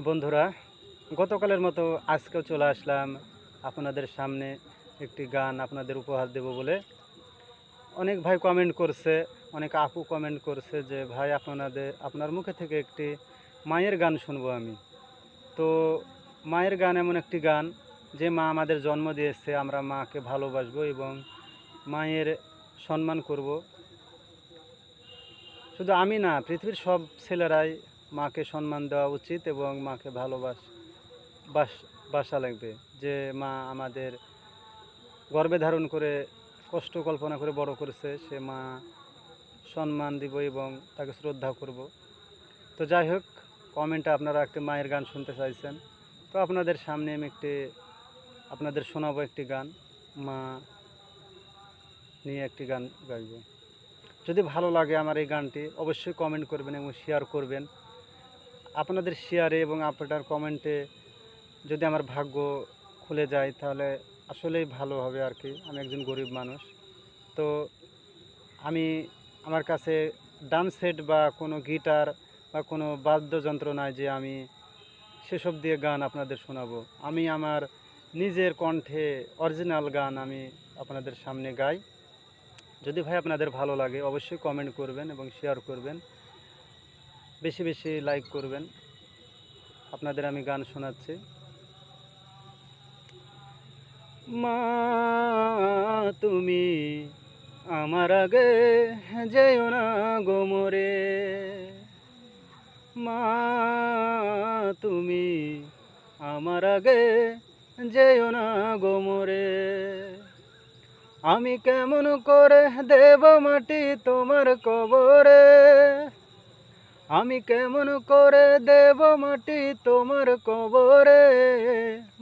বন্ধুরা, গতকালের মতো আজকেও চলে আসলাম আপনাদের সামনে একটি গান আপনাদের উপহার দেব বলে। অনেক ভাই কমেন্ট করছে, অনেক আপু কমেন্ট করছে যে ভাই আপনার মুখে থেকে একটি মায়ের গান শুনবো আমি। তো মায়ের গান এমন একটি গান, যে মা আমাদের জন্ম দিয়েছে, আমরা মাকে ভালোবাসবো এবং মায়ের সম্মান করব। শুধু আমি না, পৃথিবীর সব ছেলেরাই মাকে সম্মান দেওয়া উচিত এবং মাকে বাসা লাগবে। যে মা আমাদের গর্ভে ধারণ করে কষ্ট কল্পনা করে বড় করেছে, সে মা সম্মান দিব এবং তাকে শ্রদ্ধা করব। তো যাই হোক, কমেন্টে আপনারা একটি মায়ের গান শুনতে চাইছেন, তো আপনাদের সামনে আমি আপনাদের শোনাবো একটি গান, মা নিয়ে একটি গান গাইব। যদি ভালো লাগে আমার এই গানটি, অবশ্যই কমেন্ট করবেন এবং শেয়ার করবেন। আপনাদের শেয়ারে এবং আপনার কমেন্টে যদি আমার ভাগ্য খুলে যায়, তাহলে আসলেই ভালো হবে আর কি। আমি একজন গরিব মানুষ, তো আমার কাছে ড্রাম সেট বা কোনো গিটার বা কোনো বাদ্যযন্ত্র নাই যে আমি সেসব দিয়ে গান আপনাদের শোনাবো। আমি আমার নিজের কণ্ঠে অরিজিনাল গান আমি আপনাদের সামনে গাই। যদি ভাই আপনাদের ভালো লাগে, অবশ্যই কমেন্ট করবেন এবং শেয়ার করবেন, বেশি বেশি লাইক করবেন। আপনাদের আমি গান শোনাচ্ছি। মা তুমি আমার আগে যেও না গো মোরে, মা তুমি আমার আগে যেও না গো মোরে। আমি কেমন করে দেব মাটি তোমার কবরে, আমি কেমন করে দেব মাটি তোমার কবরে।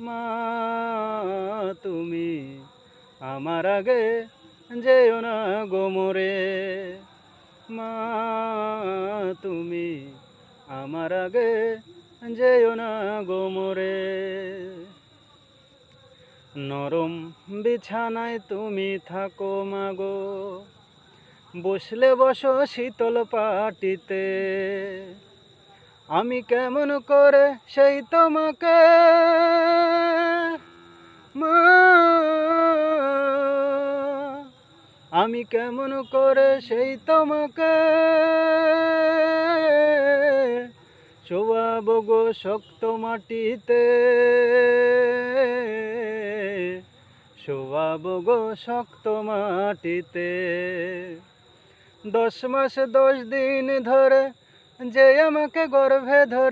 মা তুমি আমার আগে যেও না গো মোরে, মা তুমি আমার আগে যেও না গো মোরে। নরম বিছানায় তুমি থাকো মাগো, বসলে বসো শীতল পাটিতে, আমি কেমন করে সেই তোমাকে মা, আমি কেমন করে সেই তোমাকে শোয়াবো গো শক্ত মাটিতে, শোয়াবো গো শক্ত মাটিতে। 10 মাস 10 দিন ধরে যে আমাকে গর্ভে ধরে